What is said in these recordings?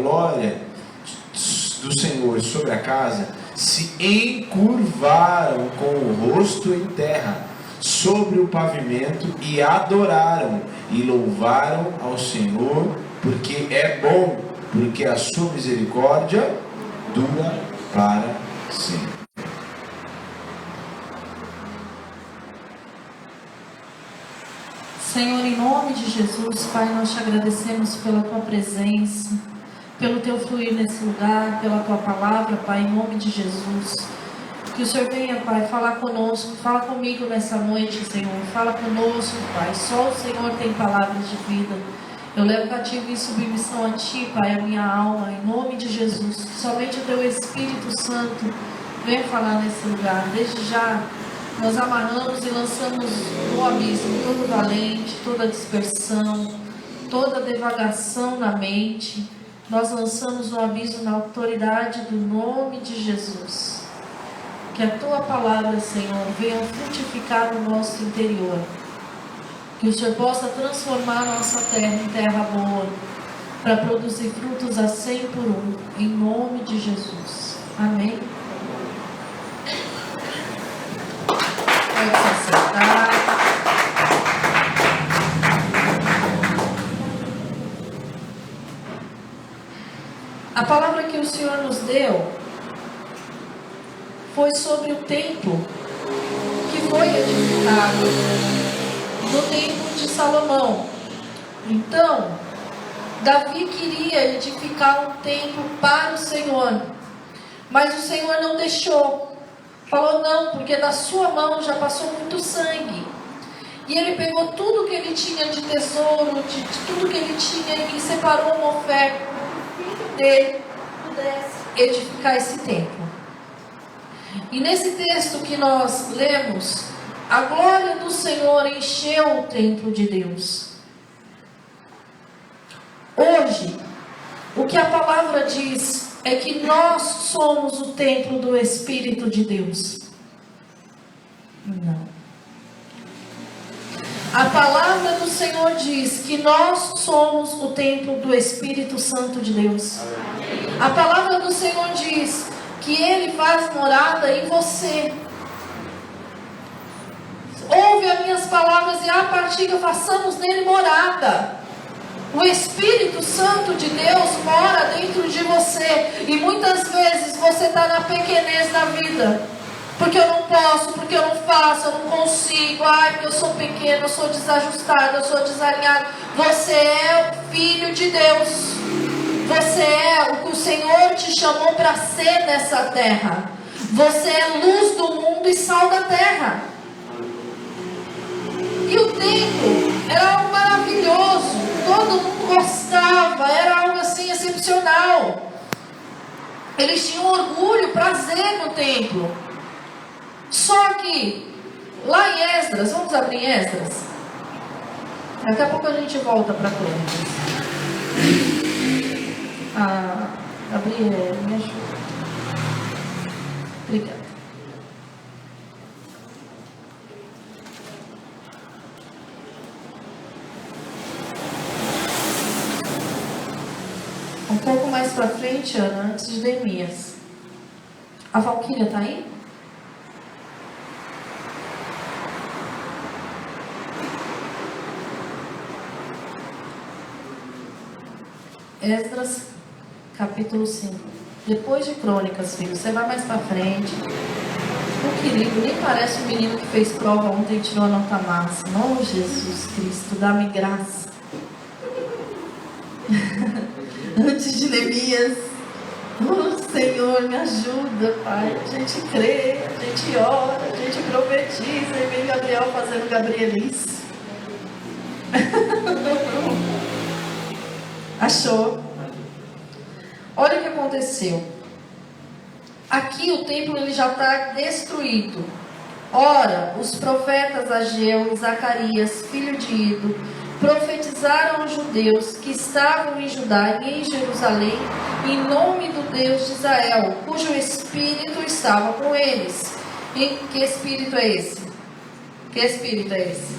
glória do Senhor sobre a casa, se encurvaram com o rosto em terra, sobre o pavimento, e adoraram e louvaram ao Senhor, porque é bom, porque a sua misericórdia dura para sempre. Senhor, em nome de Jesus, Pai, nós te agradecemos pela tua presença, pelo teu fluir nesse lugar, pela tua palavra, Pai, em nome de Jesus. Que o Senhor venha, Pai, falar conosco, fala comigo nessa noite, Senhor, fala conosco, Pai. Só o Senhor tem palavras de vida. Eu levo cativo em submissão a Ti, Pai, a minha alma, em nome de Jesus. Somente o Teu Espírito Santo venha falar nesse lugar. Desde já, nós amarramos e lançamos no abismo todo valente, toda dispersão, toda devagação na mente. Nós lançamos no abismo na autoridade do nome de Jesus. Que a Tua palavra, Senhor, venha frutificar no nosso interior. Que o Senhor possa transformar a nossa terra em terra boa, para produzir frutos a 100 por 1, em nome de Jesus. Amém. Pode se assentar. A palavra que o Senhor nos deu foi sobre o templo que foi edificado no templo de Salomão. Então, Davi queria edificar um templo para o Senhor, mas o Senhor não deixou. Falou não, porque da sua mão já passou muito sangue. E ele pegou tudo que ele tinha de tesouro, de tudo que ele tinha, e separou uma oferta dele pudesse edificar esse templo. E nesse texto que nós lemos, a glória do Senhor encheu o templo de Deus. Hoje, o que a palavra diz é que nós somos o templo do Espírito de Deus. Não. A palavra do Senhor diz que nós somos o templo do Espírito Santo de Deus. A palavra do Senhor diz que Ele faz morada em você. Ouve as minhas palavras e a partir que façamos nele morada. O Espírito Santo de Deus mora dentro de você. E muitas vezes você está na pequenez da vida. Porque eu não posso, porque eu não faço, eu não consigo. Ai, porque eu sou pequeno, eu sou desajustado, eu sou desalinhado. Você é filho de Deus. Você é o que o Senhor te chamou para ser nessa terra. Você é luz do mundo e sal da terra. E o templo era algo maravilhoso. Todo mundo gostava. Era algo assim excepcional. Eles tinham orgulho, prazer no templo. Só que lá em Esdras, vamos abrir em Esdras? Daqui a pouco a gente volta para Crônicas. Gabriel, me ajuda. Obrigada. Um pouco mais para frente, Ana, antes de Neemias. A Valquíria está aí? Esdras, capítulo 5. Depois de Crônicas, filho. Você vai mais para frente. O querido, nem parece o menino que fez prova ontem e tirou a nota máxima. Oh, Jesus Cristo, dá-me graça. Antes de Neemias. Oh, Senhor, me ajuda, Pai. A gente crê, a gente ora, a gente profetiza. E vem Gabriel fazendo gabrielice. Achou? Olha o que aconteceu. Aqui o templo ele já está destruído. Ora, os profetas Ageu e Zacarias, filho de Ido, profetizaram aos judeus que estavam em Judá e em Jerusalém, em nome do Deus de Israel, cujo espírito estava com eles. E que espírito é esse? Que espírito é esse?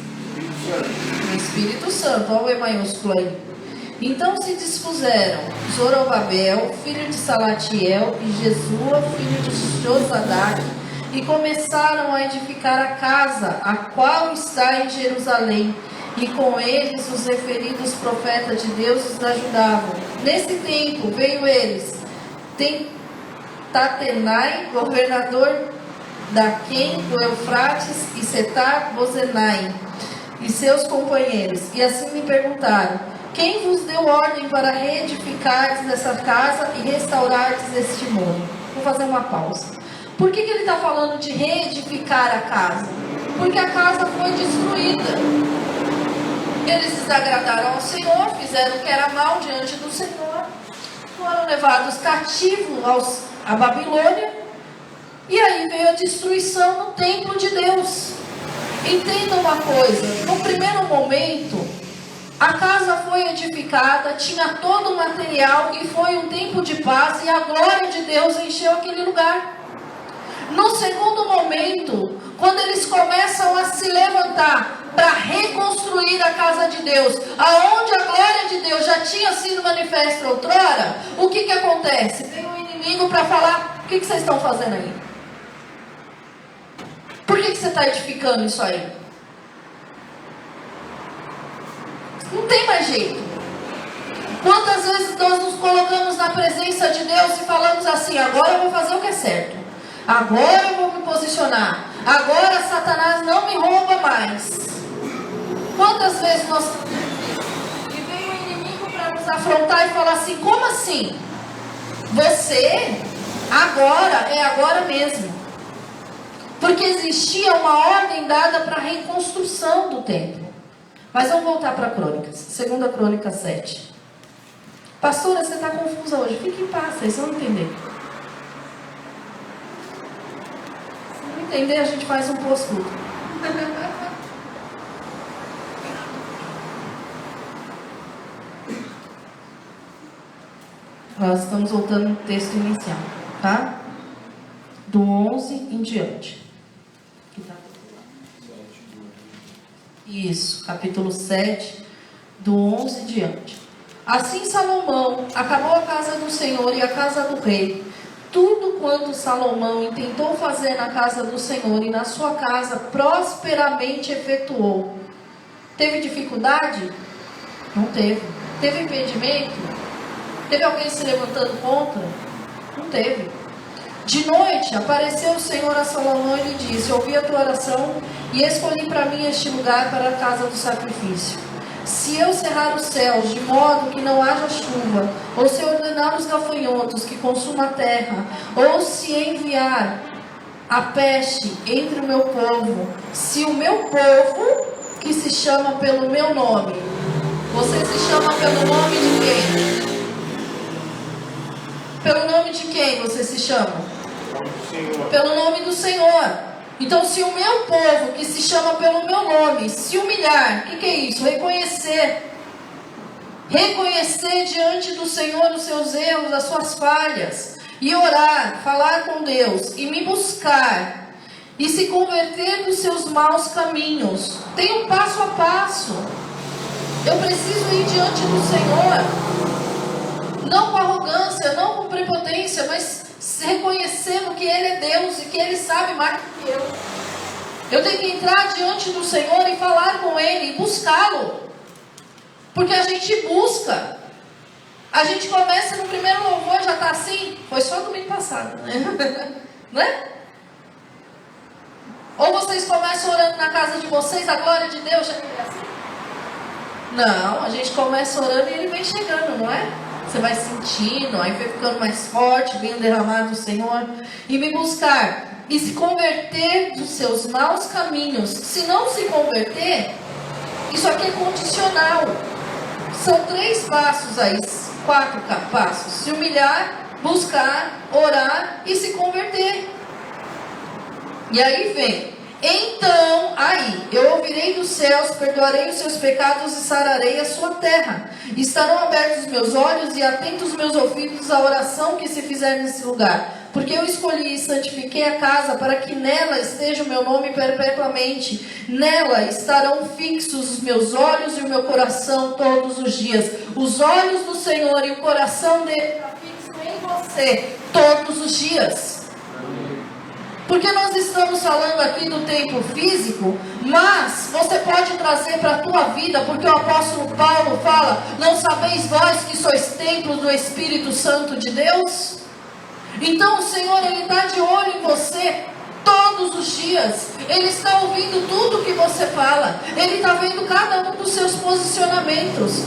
O Espírito Santo. Olha o E maiúsculo aí. Então se dispuseram Zorobabel, filho de Salatiel, e Jesua, filho de Josadac, e começaram a edificar a casa, a qual está em Jerusalém, e com eles os referidos profetas de Deus os ajudavam. Nesse tempo veio eles, Tatenai, governador Daquém, do Eufrates, e Setar-Bozenai, e seus companheiros, e assim me perguntaram: quem vos deu ordem para reedificardes essa casa e restaurardes este muro? Vou fazer uma pausa. Por que ele está falando de reedificar a casa? Porque a casa foi destruída. Eles desagradaram ao Senhor, fizeram o que era mal diante do Senhor, foram levados cativos à Babilônia, e aí veio a destruição no templo de Deus. Entenda uma coisa, no primeiro momento, a casa foi edificada, tinha todo o material e foi um tempo de paz e a glória de Deus encheu aquele lugar. No segundo momento, quando eles começam a se levantar para reconstruir a casa de Deus, aonde a glória de Deus já tinha sido manifesta outrora, o que acontece? Vem um inimigo para falar: o que vocês estão fazendo aí? Por que você está edificando isso aí? Não tem mais jeito. Quantas vezes nós nos colocamos na presença de Deus e falamos assim: agora eu vou fazer o que é certo, agora eu vou me posicionar, agora Satanás não me rouba mais. Quantas vezes nós... E vem o inimigo para nos afrontar e falar assim: como assim? Você agora é agora mesmo. Porque existia uma ordem dada para a reconstrução do templo. Mas vamos voltar para Crônicas, 2 Crônicas 7. Pastora, você está confusa hoje. Fique em paz, vocês vão entender. Se não entender, a gente faz um pós-culto. Nós estamos voltando no texto inicial, tá? Do 11 em diante. Isso, capítulo 7, do 11 em diante. Assim Salomão acabou a casa do Senhor e a casa do rei. Tudo quanto Salomão intentou fazer na casa do Senhor e na sua casa, prosperamente efetuou. Teve dificuldade? Não teve. Teve impedimento? Teve alguém se levantando contra? Não teve. De noite apareceu o Senhor a Salomão e lhe disse: ouvi a tua oração e escolhi para mim este lugar para a casa do sacrifício. Se eu cerrar os céus de modo que não haja chuva, ou se ordenar os gafanhotos que consumam a terra, ou se enviar a peste entre o meu povo, se o meu povo, que se chama pelo meu nome, você se chama pelo nome de quem? Pelo nome de quem você se chama? Pelo nome do Senhor. Então, se o meu povo, que se chama pelo meu nome, se humilhar, o que é isso? Reconhecer diante do Senhor os seus erros, as suas falhas, e orar, falar com Deus, e me buscar, e se converter dos seus maus caminhos. Tem um passo a passo. Eu preciso ir diante do Senhor, não com arrogância, não com prepotência, mas reconhecendo que Ele é Deus e que Ele sabe mais do que eu. Eu tenho que entrar diante do Senhor e falar com Ele e buscá-lo. Porque a gente busca. A gente começa no primeiro louvor, já está assim. Foi só domingo passado, né? Não é? Ou vocês começam orando na casa de vocês, a glória de Deus já é assim? Não, a gente começa orando e Ele vem chegando, não é? Você vai sentindo, aí vai ficando mais forte, vem o derramado do Senhor. E me buscar, e se converter dos seus maus caminhos. Se não se converter, isso aqui é condicional. São 3 passos aí, 4 passos. Se humilhar, buscar, orar e se converter. E aí vem: então, aí, eu ouvirei dos céus, perdoarei os seus pecados e sararei a sua terra. Estarão abertos os meus olhos e atentos os meus ouvidos à oração que se fizer nesse lugar. porque eu escolhi e santifiquei a casa para que nela esteja o meu nome perpetuamente. Nela estarão fixos os meus olhos e o meu coração todos os dias. Os olhos do Senhor e o coração dele está fixo em você todos os dias. Porque nós estamos falando aqui do templo físico, mas você pode trazer para a tua vida, porque o apóstolo Paulo fala: não sabeis vós que sois templos do Espírito Santo de Deus? Então o Senhor, Ele está de olho em você todos os dias. Ele está ouvindo tudo que você fala. Ele está vendo cada um dos seus posicionamentos.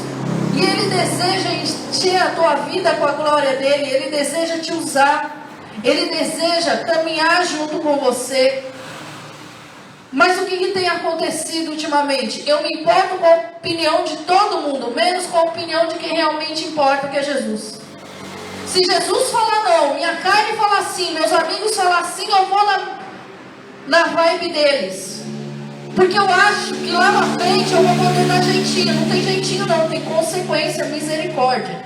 E Ele deseja encher a tua vida com a glória dEle. Ele deseja te usar. Ele deseja caminhar junto com você. Mas o que tem acontecido ultimamente? Eu me importo com a opinião de todo mundo, menos com a opinião de quem realmente importa, que é Jesus. Se Jesus falar não, minha carne fala sim, meus amigos falar sim, eu vou na vibe deles. Porque eu acho que lá na frente eu vou poder dar jeitinho. Não tem jeitinho não, tem consequência, misericórdia.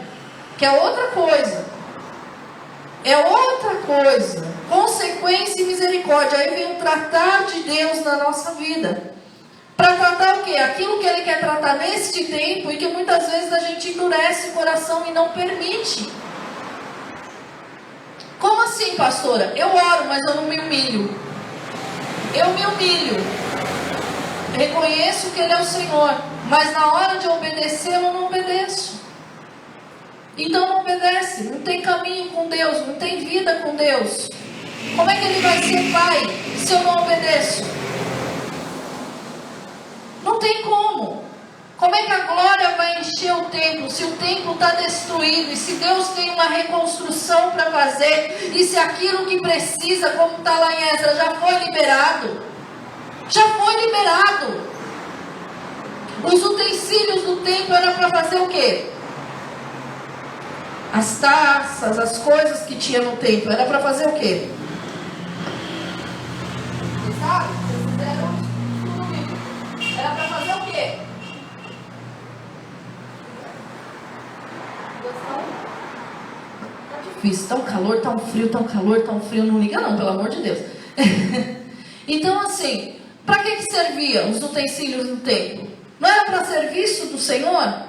Que é outra coisa. É outra coisa. Consequência e misericórdia. Aí vem o tratar de Deus na nossa vida. Para tratar o quê? Aquilo que Ele quer tratar neste tempo e que muitas vezes a gente endurece o coração e não permite. Como assim, pastora? Eu oro, mas eu não me humilho. Eu me humilho. Reconheço que Ele é o Senhor. Mas na hora de obedecer, eu não obedeço. Então não obedece, não tem caminho com Deus, não tem vida com Deus. Como é que Ele vai ser pai se eu não obedeço? Não tem como. Como é que a glória vai encher o templo se o templo está destruído? E se Deus tem uma reconstrução para fazer? E se aquilo que precisa, como está lá em Esdras, já foi liberado? Já foi liberado. Os utensílios do templo eram para fazer o quê? As taças, as coisas que tinha no templo, era para fazer o quê? Vocês sabem? Vocês fizeram tudo. Era para fazer o quê? Tá difícil, tá um calor, tá um frio, tá um calor, tá um frio. Não liga não, pelo amor de Deus. Então assim, para que serviam os utensílios do templo? Não era para serviço do Senhor?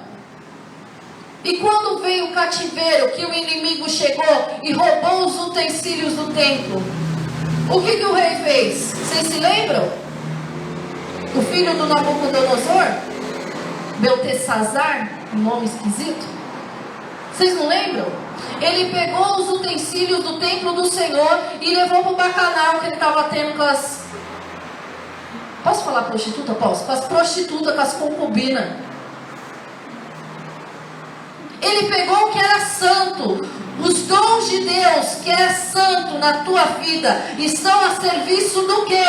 E quando veio o cativeiro, que o inimigo chegou e roubou os utensílios do templo, o que o rei fez? Vocês se lembram? O filho do Nabucodonosor, Beltesazar, um nome esquisito. Vocês não lembram? Ele pegou os utensílios do templo do Senhor e levou para o bacanal que ele estava tendo com as... Posso falar prostituta? Posso. Com as prostitutas, com as concubinas. Ele pegou o que era santo. Os dons de Deus, que é santo na tua vida, estão a serviço do quê?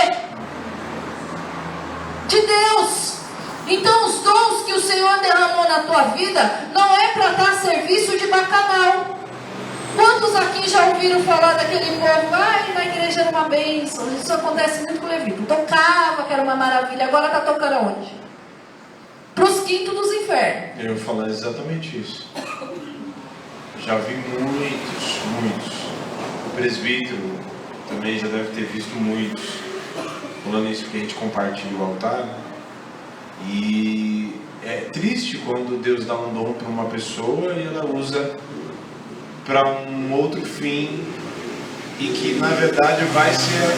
De Deus. Então os dons que o Senhor derramou na tua vida não é para estar a serviço de bacanal. Quantos aqui já ouviram falar daquele povo? Ai, na igreja era uma bênção. Isso acontece muito com o levita. Tocava, que era uma maravilha. Agora está tocando aonde? Para os quintos dos infernos. Eu ia falar exatamente isso. Já vi muitos. O presbítero também já deve ter visto muitos. Falando isso porque a gente compartilha o altar. E é triste quando Deus dá um dom para uma pessoa e ela usa para um outro fim e que na verdade vai ser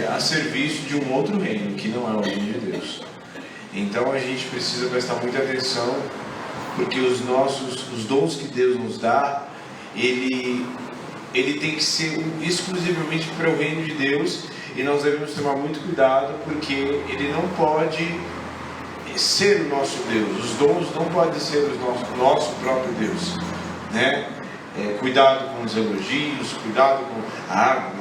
a serviço de um outro reino, que não é o reino de Deus. Então a gente precisa prestar muita atenção, porque os dons que Deus nos dá, ele tem que ser exclusivamente para o reino de Deus, e nós devemos tomar muito cuidado, porque ele não pode ser o nosso Deus. Os dons não podem ser o nosso próprio Deus, né? Cuidado com os elogios, cuidado com...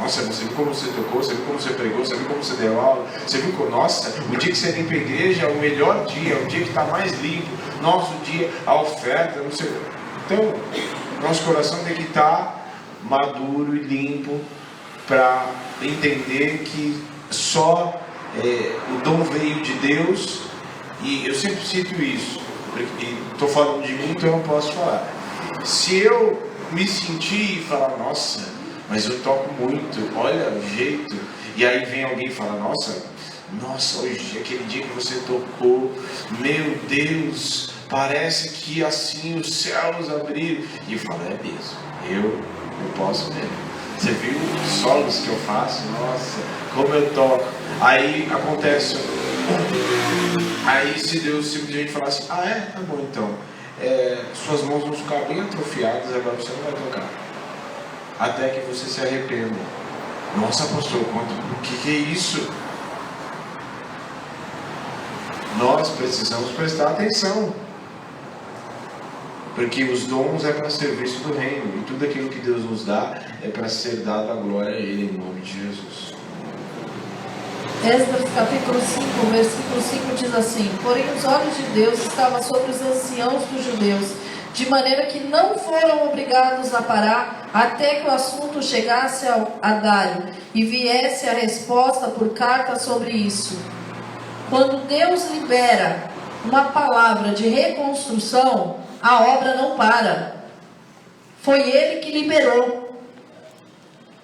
nossa, você viu como você tocou, você viu como você pregou, você viu como você deu aula, você viu que, nossa, o dia que você limpa a igreja é o melhor dia, é o dia que está mais limpo, nosso dia, a oferta, não sei. Então, nosso coração tem que estar maduro e limpo para entender que só o dom veio de Deus. E eu sempre cito isso, e estou falando de mim, então eu posso falar. Se eu me sentir e falar, nossa, mas eu toco muito, olha o jeito. E aí vem alguém e fala, nossa, hoje, aquele dia que você tocou, meu Deus, parece que assim os céus abriram. E eu falo, é mesmo, eu posso mesmo. Você viu os solos que eu faço? Nossa, como eu toco. Aí acontece, aí se Deus simplesmente falar assim, tá bom então, suas mãos vão ficar bem atrofiadas, agora você não vai tocar, até que você se arrependa. Nossa, pastor, o que é isso? Nós precisamos prestar atenção, porque os dons é para serviço do reino, e tudo aquilo que Deus nos dá é para ser dado a glória a Ele, em nome de Jesus. Esdras capítulo 5, versículo 5 diz assim: porém os olhos de Deus estavam sobre os anciãos dos judeus, de maneira que não foram obrigados a parar até que o assunto chegasse a Dário e viesse a resposta por carta sobre isso. Quando Deus libera uma palavra de reconstrução, a obra não para. Foi Ele que liberou.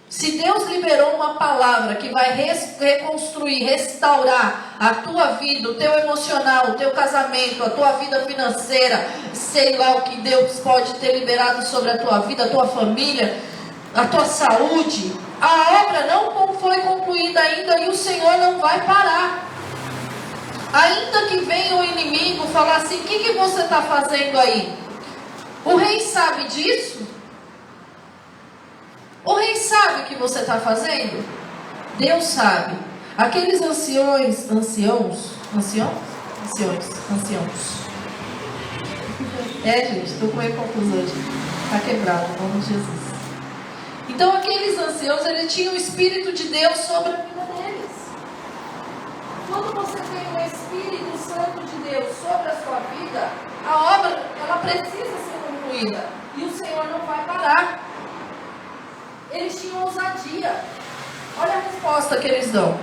Se Deus liberou uma palavra que vai reconstruir, restaurar a tua vida, o teu emocional, o teu casamento, a tua vida financeira, sei lá o que Deus pode ter liberado sobre a tua vida, a tua família, a tua saúde, a obra não foi concluída ainda e o Senhor não vai parar. Ainda que venha o inimigo falar assim, o que você está fazendo aí? O rei sabe disso? O rei sabe o que você está fazendo? Deus sabe. Aqueles anciões. Gente, estou com meio confuso hoje. Está quebrado, em nome de Jesus. Então aqueles anciãos, eles tinham o Espírito de Deus sobre a vida deles. Quando você tem o Espírito Santo de Deus sobre a sua vida, a obra, ela precisa ser concluída. E o Senhor não vai parar. Eles tinham ousadia. Olha a resposta que eles dão.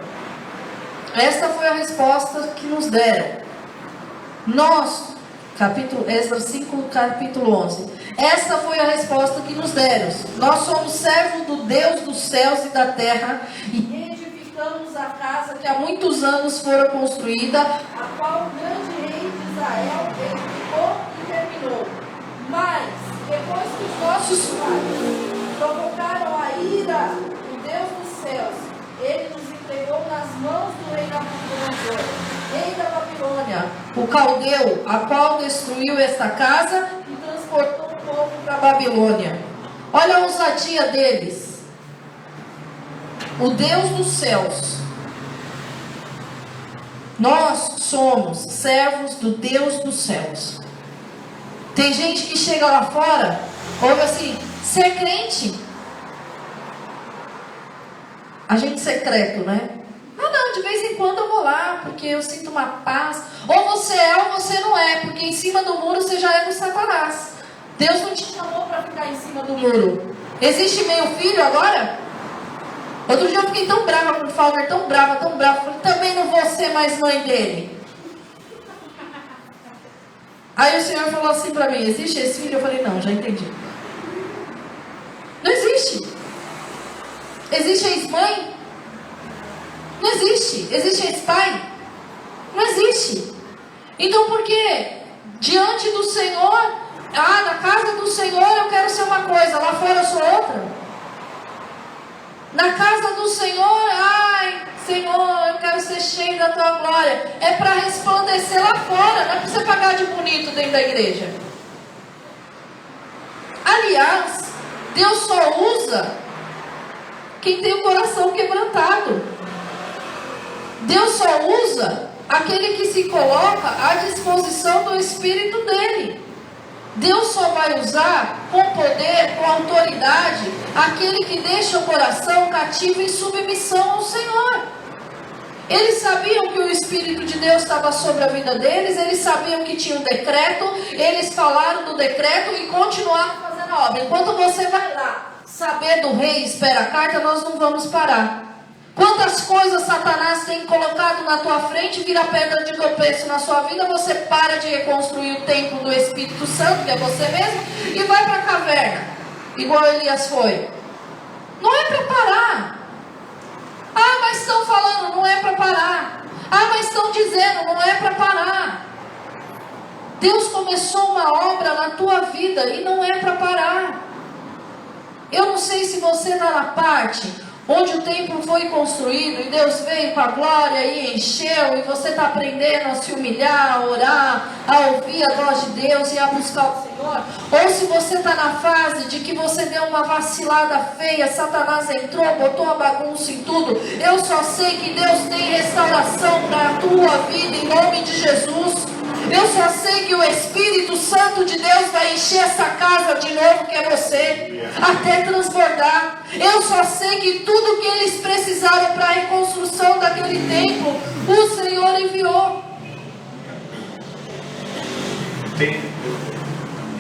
Esta foi a resposta que nos deram. Nós, Esdras 5, capítulo 11. Esta foi a resposta que nos deram. Nós somos servos do Deus dos céus e da terra e edificamos a casa que há muitos anos fora construída, a qual o grande rei de Israel edificou e terminou. Mas, depois que os nossos pais provocaram a ira do Deus dos céus, ele nos entregou nas mãos do rei Nabucodonosor, rei da Babilônia, o caldeu, a qual destruiu esta casa e transportou o povo para a Babilônia. Olha a ousadia deles. O Deus dos céus. Nós somos servos do Deus dos céus. Tem gente que chega lá fora, ouve assim, ser crente. Agente secreto, né? Não, de vez em quando eu vou lá, porque eu sinto uma paz. Ou você é ou você não é, porque em cima do muro você já é do Satanás. Deus não te chamou para ficar em cima do muro. Existe meio filho agora? Outro dia eu fiquei tão brava com o Fauner, tão brava. Falei, também não vou ser mais mãe dele. Aí o Senhor falou assim para mim, existe esse filho? Eu falei, não, já entendi. Não existe. Existe ex-mãe? Não existe. Existe ex-pai? Não existe. Então por quê? Diante do Senhor, na casa do Senhor eu quero ser uma coisa, lá fora eu sou outra. Na casa do Senhor, Senhor, eu quero ser cheio da tua glória. É para resplandecer lá fora, não é para você pagar de bonito dentro da igreja. Aliás, Deus só usa quem tem o coração quebrantado. Deus só usa aquele que se coloca à disposição do Espírito dele. Deus só vai usar com poder, com autoridade, aquele que deixa o coração cativo em submissão ao Senhor. Eles sabiam que o Espírito de Deus estava sobre a vida deles, eles sabiam que tinha um decreto, eles falaram do decreto e continuaram fazendo a obra. Enquanto você vai lá saber do rei e espera a carta, nós não vamos parar. Quantas coisas Satanás tem colocado na tua frente, vira pedra de tropeço na sua vida, você para de reconstruir o templo do Espírito Santo, que é você mesmo, e vai para a caverna. igual Elias foi. Não é para parar. Ah, mas estão falando, não é para parar. Ah, mas estão dizendo, não é para parar. Deus começou uma obra na tua vida e não é para parar. Eu não sei se você está na parte onde o templo foi construído e Deus veio com a glória e encheu, e você está aprendendo a se humilhar, a orar, a ouvir a voz de Deus e a buscar o Senhor. Ou se você está na fase de que você deu uma vacilada feia, Satanás entrou, botou a bagunça em tudo. Eu só sei que Deus tem restauração para a tua vida em nome de Jesus. Eu só sei que o Espírito Santo de Deus vai encher essa casa de novo, que é você, até transbordar. Eu só sei que tudo que eles precisaram para a reconstrução daquele templo, o Senhor enviou.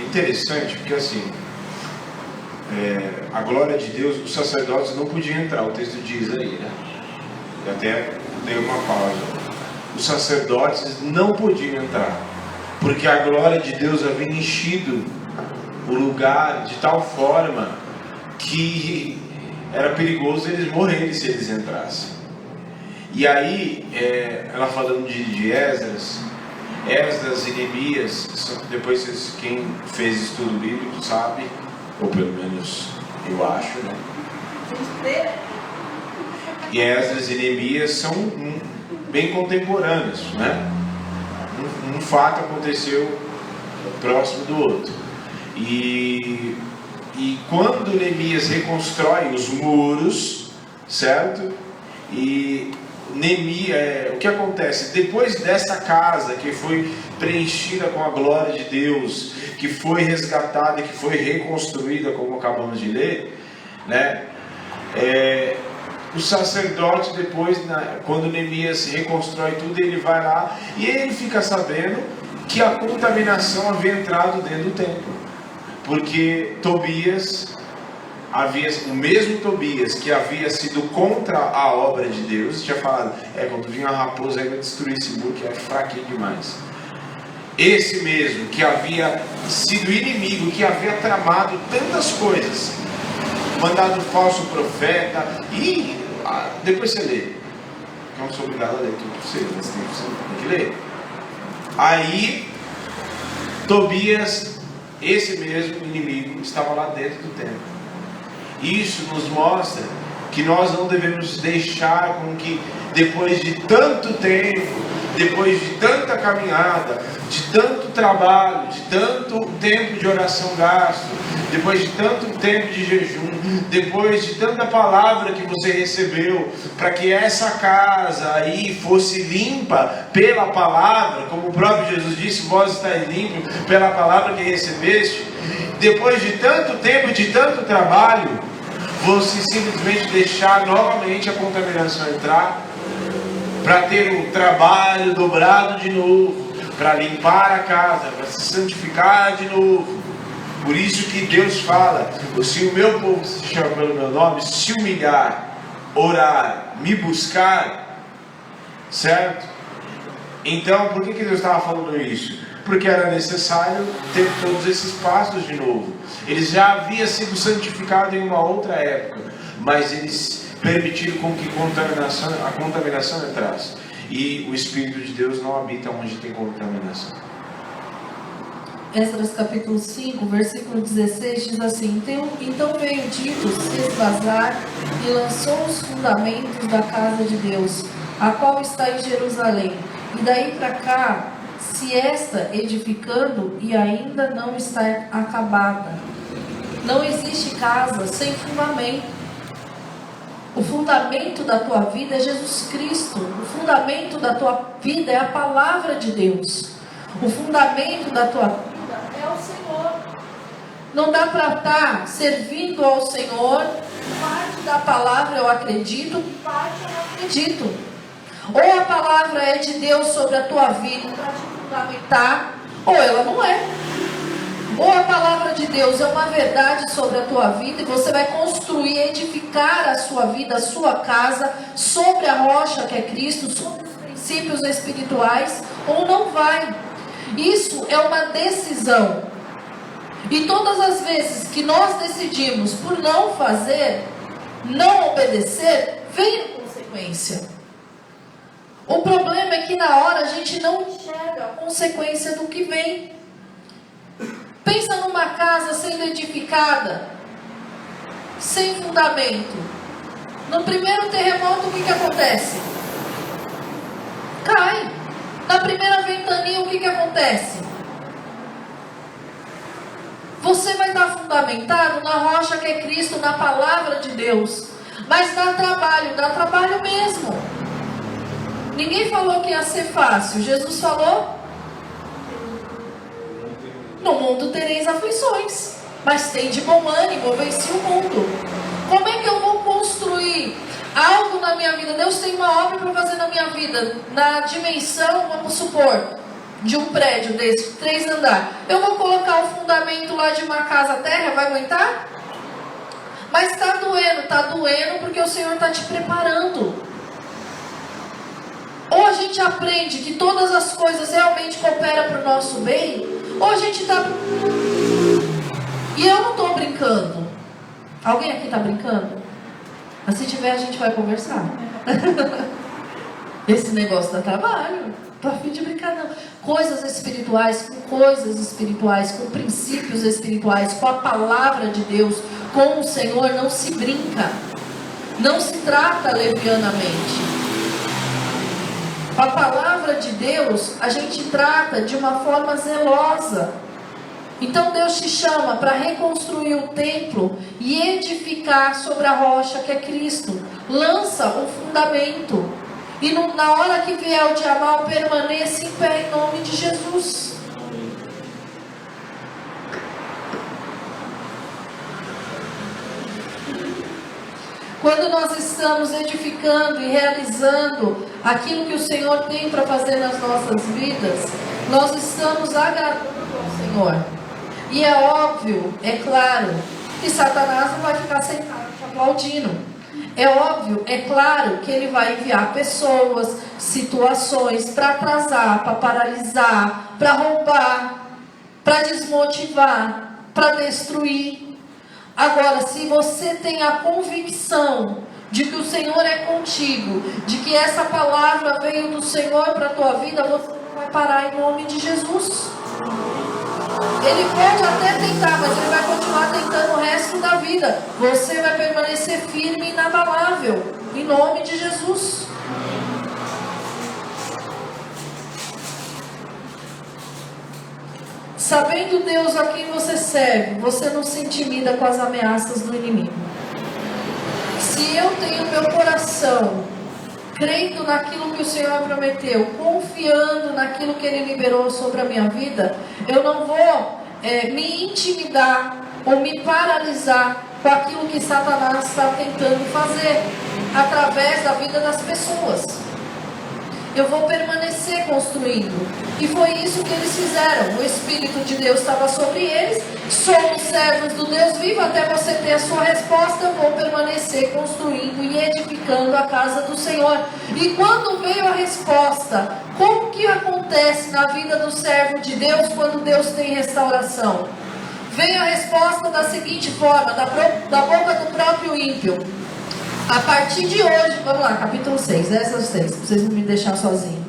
Interessante, porque assim, a glória de Deus, os sacerdotes não podiam entrar, o texto diz aí, né? Eu até dei uma pausa. Os sacerdotes não podiam entrar, porque a glória de Deus havia enchido o lugar de tal forma que era perigoso eles morrerem se eles entrassem. E aí, ela falando de Esdras e Neemias, depois quem fez estudo bíblico sabe, ou pelo menos eu acho, né? E Esdras e Neemias são bem contemporâneos, né? Um fato aconteceu próximo do outro. E quando Neemias reconstrói os muros, certo? E Neemias, o que acontece? Depois dessa casa que foi preenchida com a glória de Deus, que foi resgatada, que foi reconstruída, como acabamos de ler, né? O sacerdote depois, quando Neemias reconstrói tudo, ele vai lá e ele fica sabendo que a contaminação havia entrado dentro do templo, porque Tobias o mesmo Tobias que havia sido contra a obra de Deus, tinha falado, quando vinha a raposa aí vai destruir esse muro que é fraquinho demais. Esse mesmo que havia sido inimigo, que havia tramado tantas coisas, mandado falso profeta, e depois você lê. Eu não sou obrigado a ler tudo por você, mas tem que ler. Aí Tobias, esse mesmo inimigo, estava lá dentro do templo. Isso nos mostra que nós não devemos deixar com que, depois de tanto tempo, depois de tanta caminhada, de tanto trabalho, de tanto tempo de oração gasto, depois de tanto tempo de jejum, depois de tanta palavra que você recebeu, para que essa casa aí fosse limpa pela palavra, como o próprio Jesus disse, vós estáis limpos pela palavra que recebeste, depois de tanto tempo, de tanto trabalho, você simplesmente deixar novamente a contaminação entrar, para ter um trabalho dobrado de novo, para limpar a casa, para se santificar de novo. Por isso que Deus fala, se o meu povo se chama pelo meu nome, se humilhar, orar, me buscar, certo? Então, por que Deus estava falando isso? Porque era necessário ter todos esses passos de novo. Eles já haviam sido santificados em uma outra época, mas eles permitiram com que a contaminação entrasse. E o Espírito de Deus não habita onde tem contaminação. Esdras capítulo 5, versículo 16 diz assim: Então veio Tito se esvazar e lançou os fundamentos da casa de Deus, a qual está em Jerusalém. E daí para cá se está edificando e ainda não está acabada. Não existe casa sem fundamento. O fundamento da tua vida é Jesus Cristo. O fundamento da tua vida é a palavra de Deus. O fundamento da tua vida é o Senhor. Não dá para estar servindo ao Senhor, parte da palavra eu acredito, parte eu não acredito. Ou a palavra é de Deus sobre a tua vida para te fundamentar, ou ela não é. Ou a palavra de Deus é uma verdade sobre a tua vida e você vai construir, edificar a sua vida, a sua casa sobre a rocha que é Cristo, sobre os princípios espirituais, ou não vai. Isso é uma decisão. E todas as vezes que nós decidimos por não fazer, não obedecer, vem a consequência. O problema é que na hora a gente não enxerga a consequência do que vem. Pensa numa casa sendo edificada, sem fundamento. No primeiro terremoto, o que acontece? Cai. Na primeira ventania, o que acontece? Você vai estar fundamentado na rocha que é Cristo, na palavra de Deus. Mas dá trabalho mesmo. Ninguém falou que ia ser fácil. Jesus falou: no mundo tereis aflições, mas tem de bom ânimo, eu venci o mundo. Como é que eu vou construir algo na minha vida? Deus tem uma obra para fazer na minha vida, na dimensão, vamos supor, de um prédio desse, 3 andares. Eu vou colocar o fundamento lá de uma casa terra, vai aguentar? Mas está doendo porque o Senhor está te preparando. Ou a gente aprende que todas as coisas realmente cooperam para o nosso bem, ou a gente está... E eu não estou brincando. Alguém aqui está brincando? Mas se tiver, a gente vai conversar. Esse negócio dá trabalho. Estou a fim de brincar, não. Coisas espirituais, com princípios espirituais, com a palavra de Deus, com o Senhor, não se brinca. Não se trata levianamente. A palavra de Deus, a gente trata de uma forma zelosa. Então Deus te chama para reconstruir o templo e edificar sobre a rocha que é Cristo. Lança o fundamento. E na hora que vier o dia mau, permaneça em pé em nome de Jesus. Quando nós estamos edificando e realizando aquilo que o Senhor tem para fazer nas nossas vidas, nós estamos agradando ao Senhor. E é óbvio, é claro, que Satanás não vai ficar sentado te aplaudindo. É óbvio, é claro que ele vai enviar pessoas, situações para atrasar, para paralisar, para roubar, para desmotivar, para destruir. Agora, se você tem a convicção de que o Senhor é contigo, de que essa palavra veio do Senhor para a tua vida, você não vai parar em nome de Jesus. Ele pode até tentar, mas ele vai continuar tentando o resto da vida. Você vai permanecer firme e inabalável, em nome de Jesus. Sabendo Deus a quem você serve, você não se intimida com as ameaças do inimigo. Se eu tenho meu coração crendo naquilo que o Senhor prometeu, confiando naquilo que Ele liberou sobre a minha vida, eu não vou me intimidar ou me paralisar com aquilo que Satanás está tentando fazer através da vida das pessoas. Eu vou permanecer construindo. E foi isso que eles fizeram. O Espírito de Deus estava sobre eles. Somos servos do Deus vivo. Até você ter a sua resposta, eu vou permanecer construindo e edificando a casa do Senhor. E quando veio a resposta, como que acontece na vida do servo de Deus quando Deus tem restauração? Veio a resposta da seguinte forma, da boca do próprio ímpio. A partir de hoje, vamos lá, capítulo 6, essas 6, para vocês não me deixar sozinho.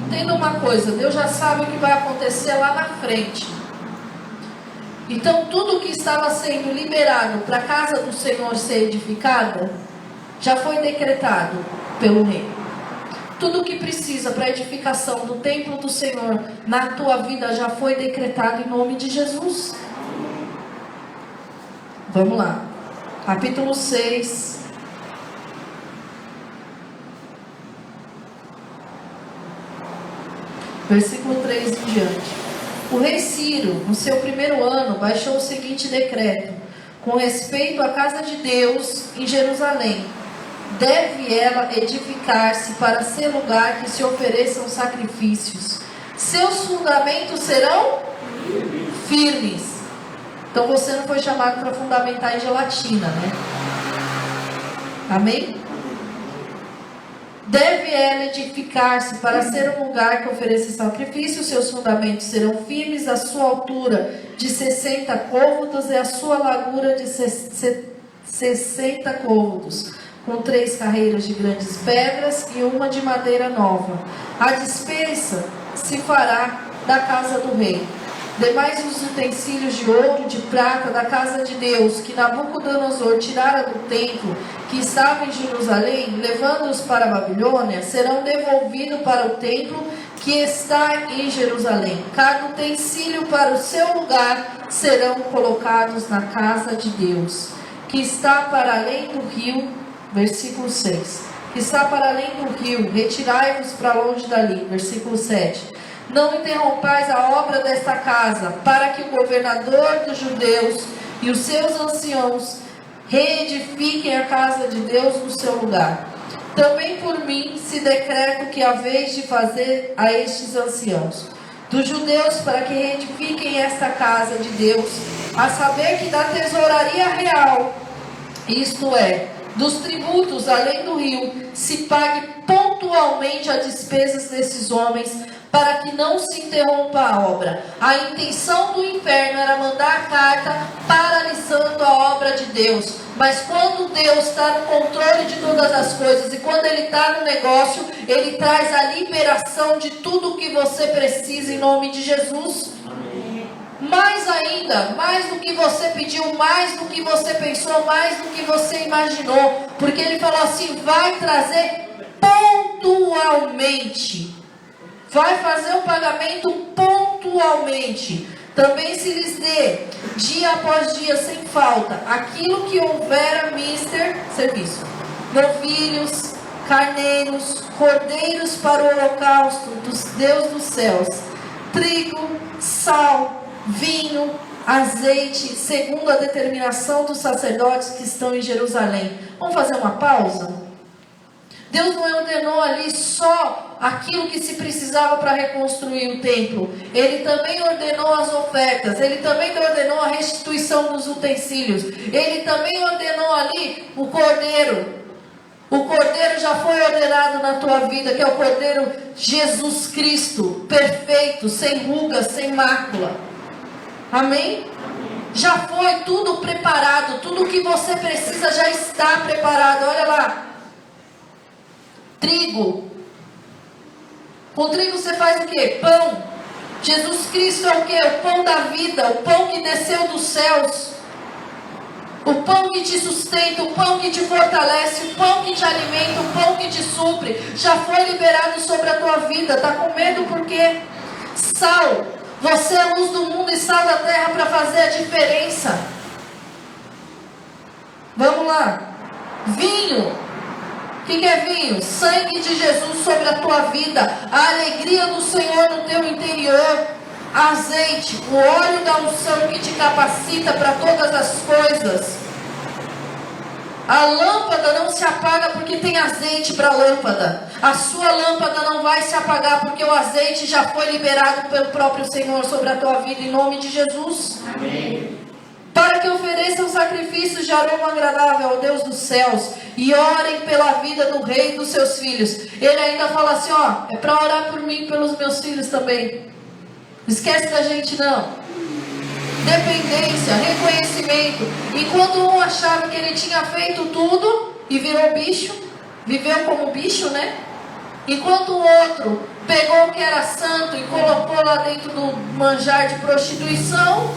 Entenda uma coisa, Deus já sabe o que vai acontecer lá na frente. Então tudo que estava sendo liberado para a casa do Senhor ser edificada, já foi decretado pelo rei. Tudo o que precisa para a edificação do templo do Senhor na tua vida já foi decretado em nome de Jesus. Vamos lá. Capítulo 6. Versículo 3 em diante. O rei Ciro, no seu primeiro ano, baixou o seguinte decreto: com respeito à casa de Deus em Jerusalém, deve ela edificar-se para ser lugar que se ofereçam sacrifícios. Seus fundamentos serão firmes. Então você não foi chamado para fundamentar em gelatina, né? Amém? Deve ela edificar-se para ser um lugar que ofereça sacrifício. Seus fundamentos serão firmes, a sua altura de 60 côvados e a sua largura de 60 côvados, com 3 carreiras de grandes pedras e uma de madeira nova. A despensa se fará da casa do rei. Demais os utensílios de ouro e de prata da casa de Deus, que Nabucodonosor tirara do templo que estava em Jerusalém, levando-os para a Babilônia, serão devolvidos para o templo que está em Jerusalém. Cada utensílio para o seu lugar serão colocados na casa de Deus, que está para além do rio. Versículo 6. Que está para além do rio, retirai-vos para longe dali. Versículo 7. Não interrompais a obra desta casa, para que o governador dos judeus e os seus anciãos reedifiquem a casa de Deus no seu lugar. Também por mim se decreto que haveis de fazer a estes anciãos dos judeus para que reedifiquem esta casa de Deus, a saber que da tesouraria real, isto é, dos tributos além do rio, se pague pontualmente as despesas desses homens, para que não se interrompa a obra. A intenção do inferno era mandar carta paralisando a obra de Deus. Mas quando Deus está no controle de todas as coisas e quando Ele está no negócio, Ele traz a liberação de tudo o que você precisa em nome de Jesus. Amém. Mais ainda, mais do que você pediu, mais do que você pensou, mais do que você imaginou. Porque Ele falou assim, vai trazer pontualmente. Vai fazer o pagamento pontualmente. Também se lhes dê, dia após dia, sem falta, aquilo que houver a mister serviço. Novilhos, carneiros, cordeiros para o holocausto dos Deus dos céus. Trigo, sal, vinho, azeite, segundo a determinação dos sacerdotes que estão em Jerusalém. Vamos fazer uma pausa? Deus não ordenou ali só aquilo que se precisava para reconstruir o templo. Ele também ordenou as ofertas. Ele também ordenou a restituição dos utensílios. Ele também ordenou ali o cordeiro. O cordeiro já foi ordenado na tua vida, que é o cordeiro Jesus Cristo, perfeito, sem ruga, sem mácula. Amém? Já foi tudo preparado. Tudo o que você precisa já está preparado. Olha lá. Trigo. Com trigo você faz o que? Pão. Jesus Cristo é o que? O pão da vida, o pão que desceu dos céus, o pão que te sustenta, o pão que te fortalece, o pão que te alimenta, o pão que te supre. Já foi liberado sobre a tua vida. Está com medo por quê? Sal. Você é a luz do mundo e sal da terra para fazer a diferença. Vamos lá. Vinho. O que é vinho? Sangue de Jesus sobre a tua vida. A alegria do Senhor no teu interior. Azeite, o óleo da unção que te capacita para todas as coisas. A lâmpada não se apaga porque tem azeite para a lâmpada. A sua lâmpada não vai se apagar porque o azeite já foi liberado pelo próprio Senhor sobre a tua vida, em nome de Jesus. Amém. Para que ofereçam sacrifícios de aroma agradável ao Deus dos céus e orem pela vida do rei e dos seus filhos. Ele ainda fala assim, ó, é para orar por mim e pelos meus filhos também. Esquece da gente não. Dependência, reconhecimento. Enquanto um achava que ele tinha feito tudo e virou bicho, viveu como bicho, né? Enquanto o outro pegou o que era santo e colocou lá dentro do manjar de prostituição,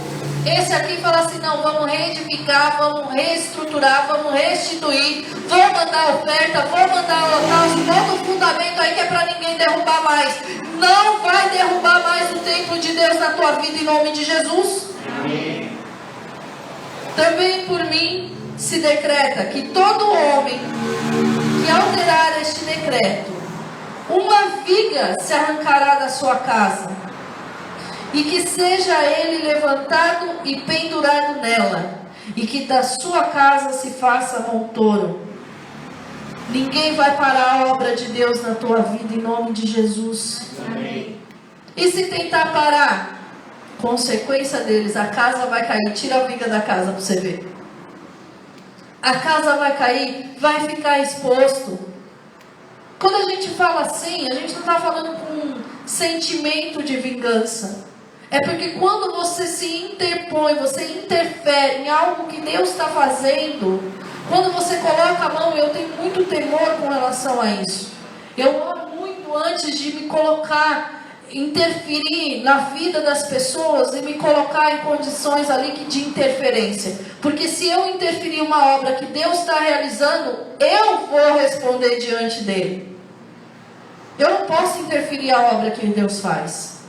esse aqui fala assim, não, vamos reedificar, vamos reestruturar, vamos restituir, vou mandar oferta, vou mandar holocausto, bota o fundamento aí que é para ninguém derrubar mais. Não vai derrubar mais o templo de Deus na tua vida em nome de Jesus. Amém. Também por mim se decreta que todo homem que alterar este decreto, uma viga se arrancará da sua casa, e que seja ele levantado e pendurado nela, e que da sua casa se faça montoro. Ninguém vai parar a obra de Deus na tua vida em nome de Jesus. Amém. E se tentar parar, consequência deles, a casa vai cair. Tira a viga da casa para você ver. a casa vai cair, vai ficar exposto. Quando a gente fala assim, a gente não está falando com um sentimento de vingança. É porque quando você se interpõe, você interfere em algo que Deus está fazendo, quando você coloca a mão, eu tenho muito temor com relação a isso. Eu oro muito antes de me colocar, interferir na vida das pessoas e me colocar em condições ali de interferência. Porque se eu interferir em uma obra que Deus está realizando, eu vou responder diante dele. Eu não posso interferir a obra que Deus faz.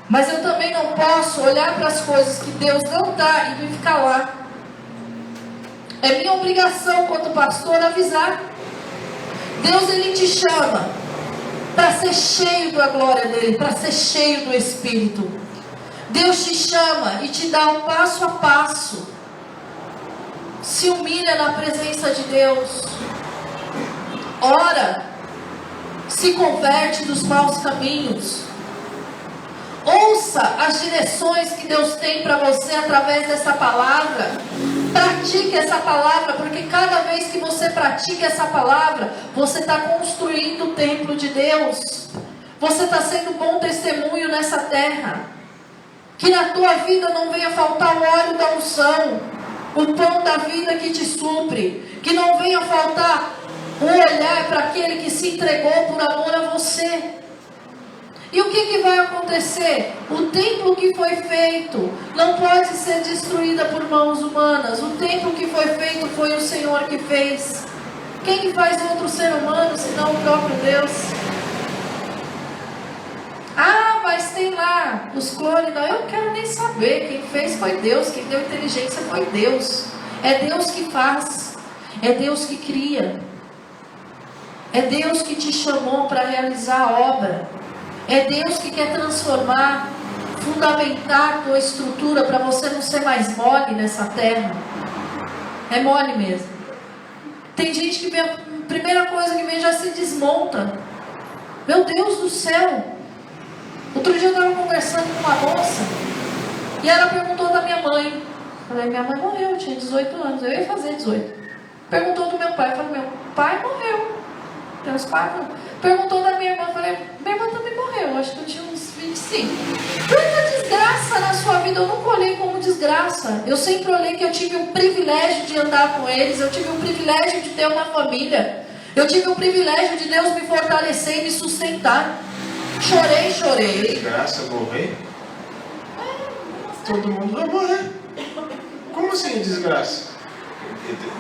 Mas eu também não posso olhar para as coisas que Deus não dá e ficar lá. É minha obrigação, quanto pastor, avisar. Deus, Ele te chama para ser cheio da glória dEle, para ser cheio do Espírito. Deus te chama e te dá um passo a passo. Se humilha na presença de Deus. Ora. Se converte dos maus caminhos. Ouça as direções que Deus tem para você através dessa palavra. Pratique essa palavra, porque cada vez que você pratica essa palavra, você está construindo o templo de Deus. Você está sendo bom testemunho nessa terra. Que na tua vida não venha faltar o óleo da unção, o pão da vida que te supre. Que não venha faltar o olhar para aquele que se entregou por amor a você. E o que vai acontecer? O templo que foi feito não pode ser destruído por mãos humanas. O templo que foi feito foi o Senhor que fez. Quem que faz outro ser humano senão o próprio Deus? Ah, mas tem lá os clones. Não, eu não quero nem saber. Quem fez foi Deus. Quem deu inteligência foi Deus. É Deus que faz. É Deus que cria. É Deus que te chamou para realizar a obra. É Deus que quer transformar, fundamentar a tua estrutura para você não ser mais mole nessa terra. É mole mesmo. Tem gente que vê a primeira coisa que vem já se desmonta. Meu Deus do céu. Outro dia eu estava conversando com uma moça e ela perguntou da minha mãe. Falei, minha mãe morreu, eu tinha 18 anos, eu ia fazer 18. Perguntou do meu pai, falei, meu pai morreu. Meus pais perguntou da minha irmã, falei, minha irmã também morreu, acho que eu tinha uns 25. Tanta desgraça na sua vida, eu nunca olhei como desgraça. Eu sempre olhei que eu tive o privilégio de andar com eles, eu tive o privilégio de ter uma família, eu tive o privilégio de Deus me fortalecer e me sustentar. Chorei. Desgraça morrer? Todo mundo vai morrer. Como assim desgraça?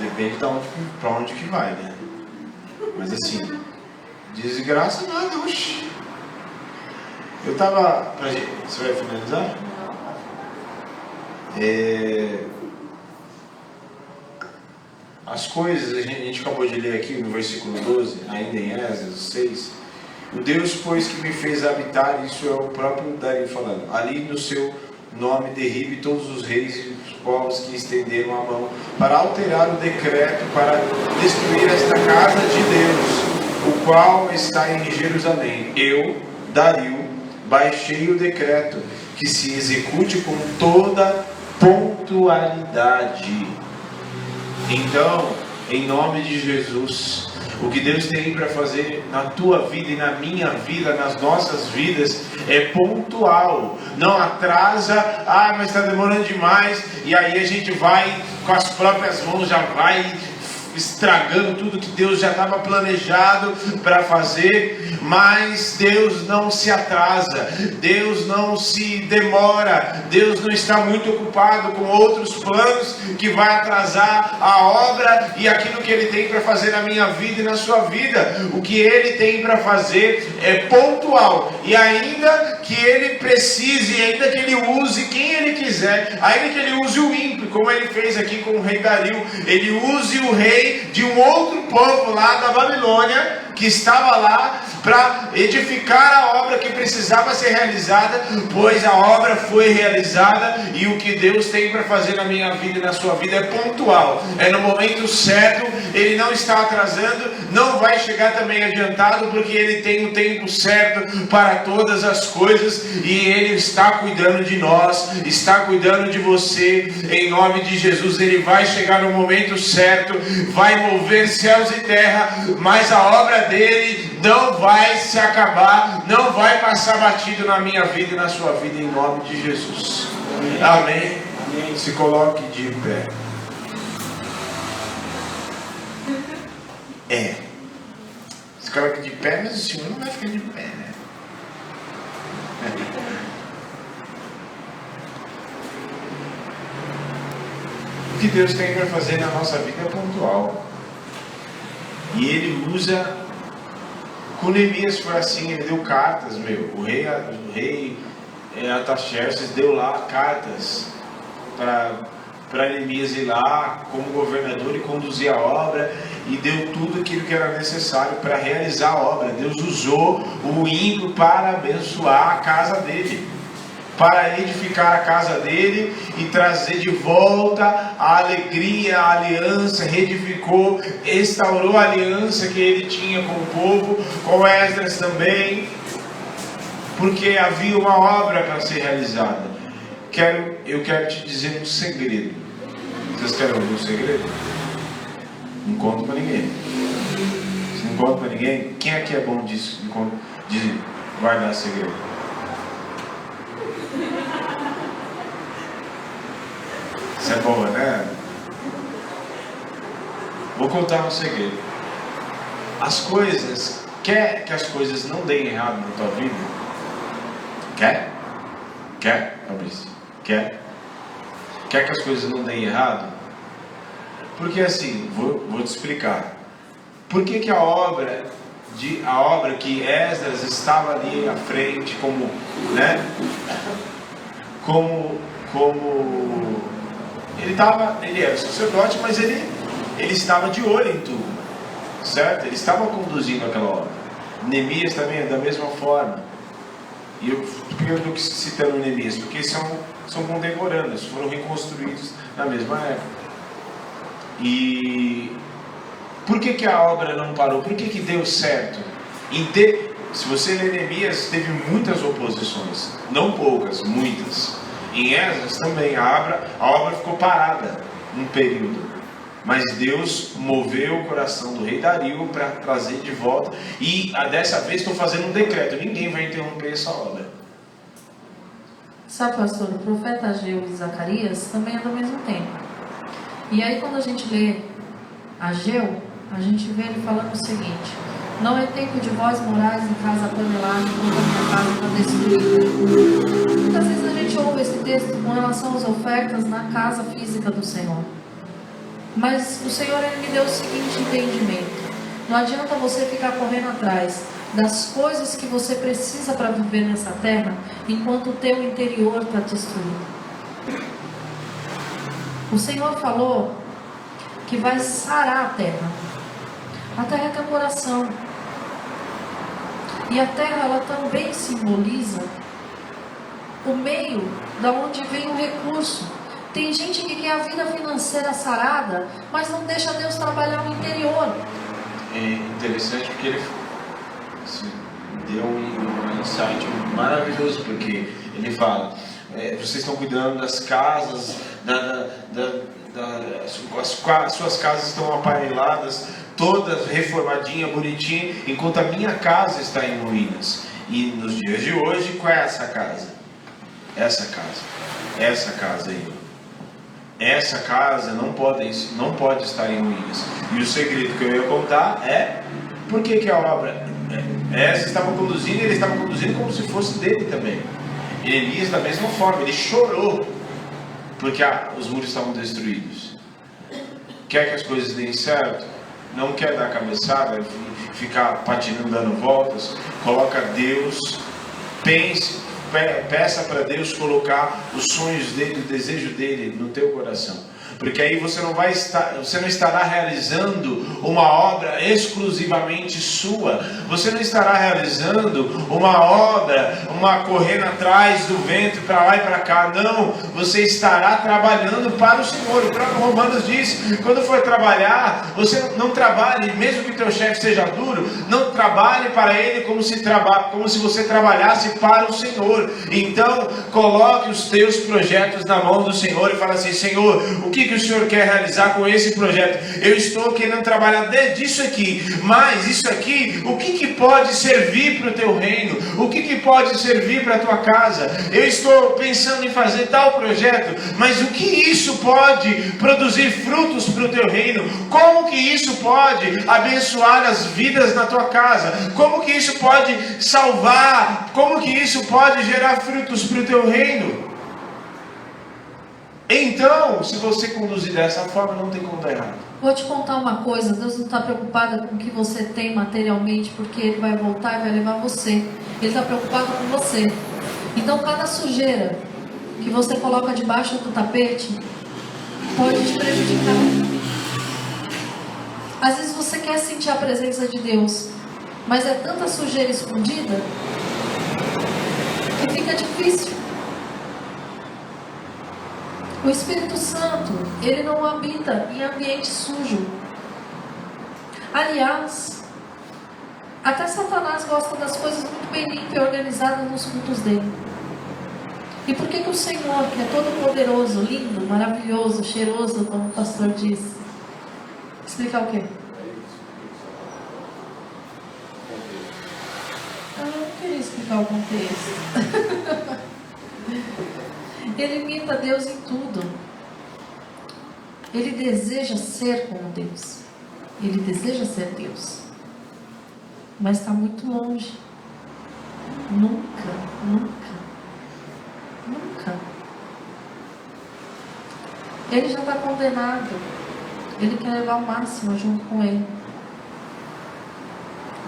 Depende de para onde que vai, né? Mas assim, desgraça nada, oxi. Eu tava. Você vai finalizar? As coisas, a gente acabou de ler aqui no versículo 12, ainda em Esdras 6. O Deus, pois, que me fez habitar, isso é o próprio Dario falando. Ali no seu nome derribe todos os reis e os povos que estenderam a mão para alterar o decreto, para destruir esta casa de Deus, o qual está em Jerusalém. Eu, Dario, baixei o decreto, que se execute com toda pontualidade. Então, em nome de Jesus, o que Deus tem para fazer na tua vida e na minha vida, nas nossas vidas, é pontual. Não atrasa, mas está demorando demais. E aí a gente vai com as próprias mãos, já vai estragando tudo que Deus já estava planejado para fazer. Mas Deus não se atrasa, Deus não se demora, Deus não está muito ocupado com outros planos que vai atrasar a obra e aquilo que Ele tem para fazer na minha vida e na sua vida. O que Ele tem para fazer é pontual, e ainda que Ele precise, ainda que Ele use quem Ele quiser, ainda que Ele use o ímpio, como Ele fez aqui com o rei Dario, Ele use o rei de um outro povo lá da Babilônia, que estava lá para edificar a obra que precisava ser realizada, pois a obra foi realizada e o que Deus tem para fazer na minha vida e na sua vida é pontual, é no momento certo. Ele não está atrasando, não vai chegar também adiantado, porque Ele tem o tempo certo para todas as coisas e Ele está cuidando de nós, está cuidando de você, em nome de Jesus. Ele vai chegar no momento certo, vai mover céus e terra, mas a obra dele não vai se acabar, não vai passar batido na minha vida e na sua vida, em nome de Jesus. Amém. Se coloque de pé. Se coloque de pé, mas o Senhor não vai ficar de pé, né? O que Deus tem para fazer na nossa vida é pontual. E Ele usa. Com Neemias foi assim, ele deu cartas, o rei Artaxerxes deu lá cartas para Neemias ir lá como governador e conduzir a obra, e deu tudo aquilo que era necessário para realizar a obra. Deus usou o ímpio para abençoar a casa dele, para edificar a casa dele e trazer de volta a alegria, a aliança. Reedificou, restaurou a aliança que ele tinha com o povo, com Esdras também, porque havia uma obra para ser realizada. Eu quero te dizer um segredo. Vocês querem ouvir um segredo? Não conto para ninguém. Se não conto para ninguém, quem aqui é bom disso, de guardar segredo? Isso é boa, né? Vou contar um segredo. Quer que as coisas não deem errado na tua vida? Quer, Fabrício? Quer que as coisas não deem errado? Porque assim, vou te explicar. Por que a obra que Esdras estava ali à frente, ele era sacerdote, mas ele estava de olho em tudo, certo? Ele estava conduzindo aquela obra. Neemias também é da mesma forma. E eu estou citando Neemias porque são contemporâneos, foram reconstruídos na mesma época. E por que a obra não parou? Por que deu certo? Se você ler Neemias, teve muitas oposições, não poucas, muitas. Em Esdras também a obra ficou parada um período, mas Deus moveu o coração do rei Dario para trazer de volta. E dessa vez estou fazendo um decreto: ninguém vai interromper essa obra. Sabe, pastor, o profeta Ageu e Zacarias também é do mesmo tempo. E aí quando a gente lê Ageu, a gente vê ele falando o seguinte: não é tempo de vós morais em casa panelada, enquanto a minha casa está destruída. Muitas vezes a gente ouve esse texto com relação às ofertas na casa física do Senhor. Mas o Senhor, Ele me deu o seguinte entendimento: não adianta você ficar correndo atrás das coisas que você precisa para viver nessa terra, enquanto o teu interior está destruído. O Senhor falou que vai sarar a terra. A terra é teu coração. E a terra, ela também simboliza o meio da onde vem o recurso. Tem gente que quer a vida financeira sarada, mas não deixa Deus trabalhar no interior. É interessante porque ele deu um insight maravilhoso, porque ele fala: vocês estão cuidando das casas, as suas casas estão aparelhadas, todas reformadinha, bonitinha, enquanto a minha casa está em ruínas. E nos dias de hoje, qual é essa casa? Essa casa aí. Essa casa não pode estar em ruínas. E o segredo que eu ia contar é por que a obra essa estava conduzindo, ele estava conduzindo como se fosse dele também. Elias, da mesma forma, ele chorou porque os muros estavam destruídos. Quer que as coisas deem certo? Não quer dar cabeçada, ficar patinando, dando voltas? Coloca Deus, peça para Deus colocar os sonhos dele, o desejo dele no teu coração. porque aí você não estará realizando uma obra exclusivamente sua, você não estará realizando uma obra, correndo atrás do vento para lá e para cá, não, você estará trabalhando para o Senhor. O próprio Romanos diz, quando for trabalhar, você não trabalhe, mesmo que o teu chefe seja duro, não trabalhe para ele como se você trabalhasse para o Senhor. Então coloque os teus projetos na mão do Senhor e fala assim: Senhor, o que o Senhor quer realizar com esse projeto? Eu estou querendo trabalhar disso aqui, mas isso aqui, o que pode servir para o teu reino? O que pode servir para a tua casa? Eu estou pensando em fazer tal projeto, mas o que isso pode produzir frutos para o teu reino? Como que isso pode abençoar as vidas na tua casa? Como que isso pode salvar? Como que isso pode gerar frutos para o teu reino? Então, se você conduzir dessa forma, não tem como dar errado. Vou te contar uma coisa: Deus não está preocupado com o que você tem materialmente, porque Ele vai voltar e vai levar você. Ele está preocupado com você. Então, cada sujeira que você coloca debaixo do tapete pode te prejudicar. Às vezes você quer sentir a presença de Deus, mas é tanta sujeira escondida que fica difícil. O Espírito Santo, ele não habita em ambiente sujo. Aliás, até Satanás gosta das coisas muito bem limpas e organizadas nos cultos dele. E por que o Senhor, que é todo poderoso, lindo, maravilhoso, cheiroso, como o pastor diz, explicar o quê? Eu não queria explicar o contexto. Ele imita Deus em tudo. Ele deseja ser como Deus. Ele deseja ser Deus. Mas está muito longe. Nunca. Ele já está condenado. Ele quer levar o máximo junto com ele.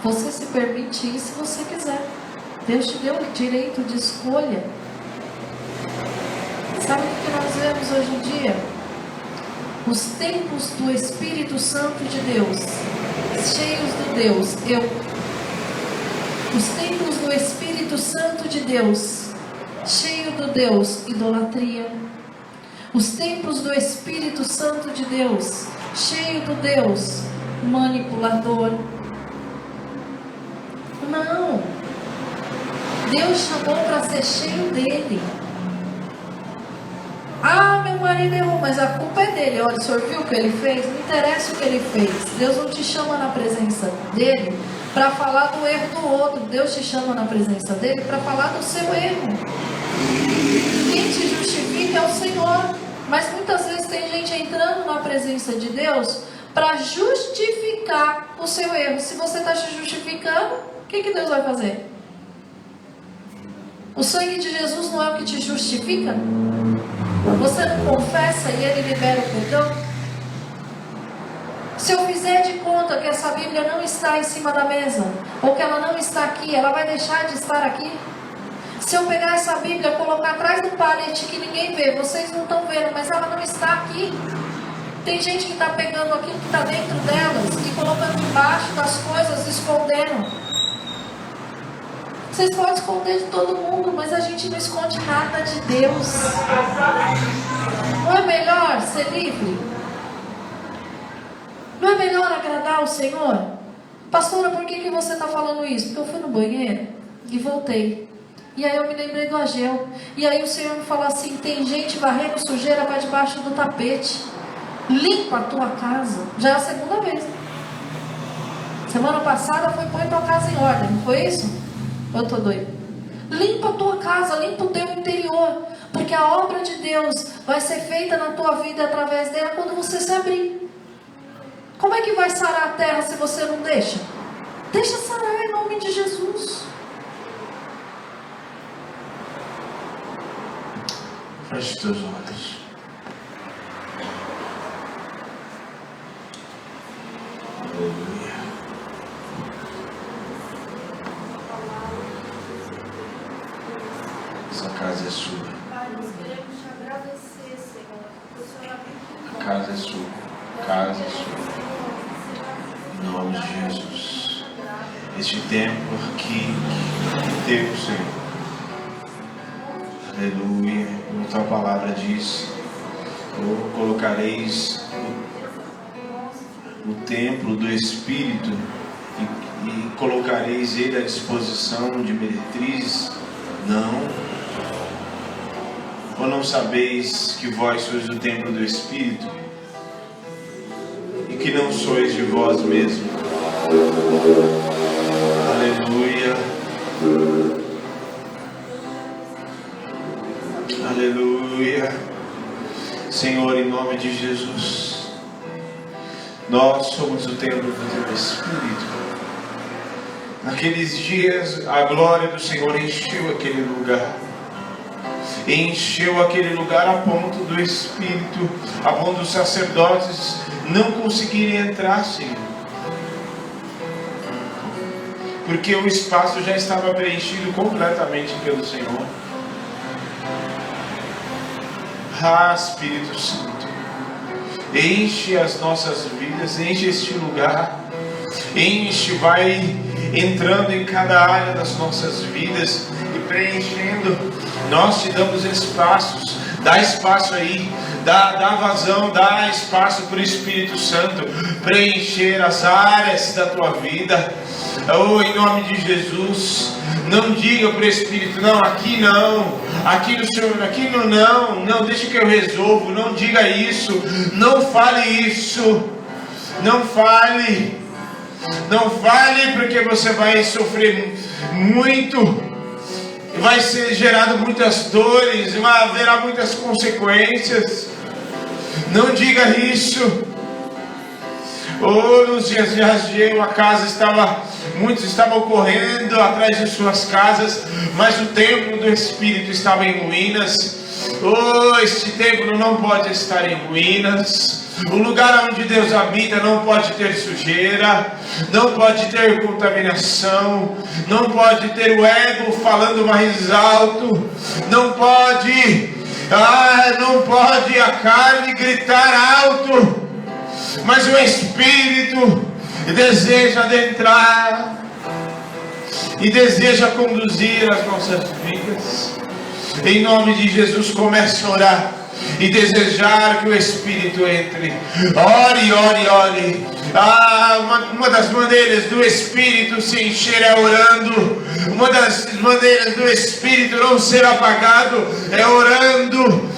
Você se permite ir se você quiser. Deus te deu o direito de escolha. Sabe o que nós vemos hoje em dia? Os templos do Espírito Santo de Deus, cheios do Deus eu. Os templos do Espírito Santo de Deus, cheio do Deus idolatria. Os templos do Espírito Santo de Deus, cheio do Deus manipulador. Não. Deus chamou para ser cheio dele. Ah, meu marido errou, mas a culpa é dele. Olha, o senhor viu o que ele fez? Não interessa o que ele fez. Deus não te chama na presença dele para falar do erro do outro. Deus te chama na presença dele para falar do seu erro. Quem te justifica é o Senhor. Mas muitas vezes tem gente entrando na presença de Deus para justificar o seu erro. Se você está se justificando, o que Deus vai fazer? O sangue de Jesus não é o que te justifica? Você não confessa e Ele libera o perdão? Se eu fizer de conta que essa Bíblia não está em cima da mesa, ou que ela não está aqui, ela vai deixar de estar aqui? Se eu pegar essa Bíblia e colocar atrás do pallet que ninguém vê, vocês não estão vendo, mas ela não está aqui. Tem gente que está pegando aquilo que está dentro delas e colocando embaixo das coisas, escondendo. Vocês podem esconder de todo mundo, mas a gente não esconde nada de Deus. Não é melhor ser livre? Não é melhor agradar o Senhor? Pastora, por que você está falando isso? Porque eu fui no banheiro e voltei. E aí eu me lembrei do Ageu. E aí o Senhor me falou assim: tem gente varrendo sujeira para debaixo do tapete. Limpa a tua casa. Já é a segunda vez. Semana passada foi pôr tua casa em ordem, não foi isso? Eu estou doido. Limpa a tua casa, limpa o teu interior. Porque a obra de Deus vai ser feita na tua vida através dela quando você se abrir. Como é que vai sarar a terra se você não deixa? Deixa sarar em nome de Jesus. Feche teus olhos. Aleluia. Essa casa é sua. Pai, nós queremos te agradecer, Senhor. O Senhor abriu casa é sua, casa é sua. Em nome de Jesus. Este tempo aqui que teve o Senhor. Aleluia. Como a tua palavra diz, colocareis o templo do Espírito e colocareis ele à disposição de meretrizes? Não. Ou não sabeis que vós sois o templo do Espírito e que não sois de vós mesmos? Aleluia. Aleluia. Senhor, em nome de Jesus, nós somos o templo do teu Espírito. Naqueles dias a glória do Senhor encheu aquele lugar. Encheu aquele lugar a ponto do Espírito, a ponto dos sacerdotes não conseguirem entrar, Senhor, porque o espaço já estava preenchido completamente pelo Senhor. Ah, Espírito Santo, enche as nossas vidas, enche este lugar, enche, vai entrando em cada área das nossas vidas e preenchendo. Nós te damos espaços, dá espaço aí, dá vazão, dá espaço para o Espírito Santo preencher as áreas da tua vida. Oh, em nome de Jesus, não diga para o Espírito, não, aqui não, aqui no Senhor, aqui não, deixa que eu resolvo. Não diga isso, não fale isso, não fale, porque você vai sofrer muito. Vai ser gerado muitas dores, vai haverá muitas consequências. Não diga isso. Nos dias de Ageu, muitos estavam correndo atrás de suas casas, mas o templo do Espírito estava em ruínas. Este templo não pode estar em ruínas. O lugar onde Deus habita não pode ter sujeira, não pode ter contaminação, não pode ter o ego falando mais alto, não pode a carne gritar alto, mas o Espírito deseja adentrar e deseja conduzir as nossas vidas. Em nome de Jesus, comece a orar e desejar que o Espírito entre. Ore. Uma das maneiras do Espírito se encher é orando. Uma das maneiras do Espírito não ser apagado é orando,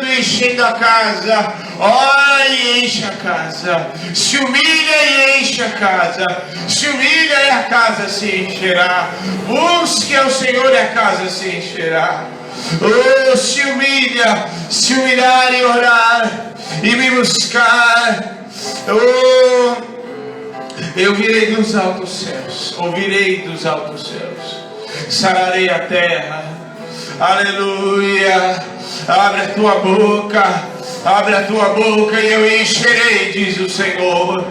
e enchendo a casa. Ora e enche a casa. Se humilha e enche a casa. Se humilha e a casa se encherá. Busque ao Senhor e a casa se encherá. Se humilhar e orar e me buscar. Eu virei dos altos céus, ouvirei dos altos céus, sararei a terra. Aleluia. Abre a tua boca e eu encherei, diz o Senhor.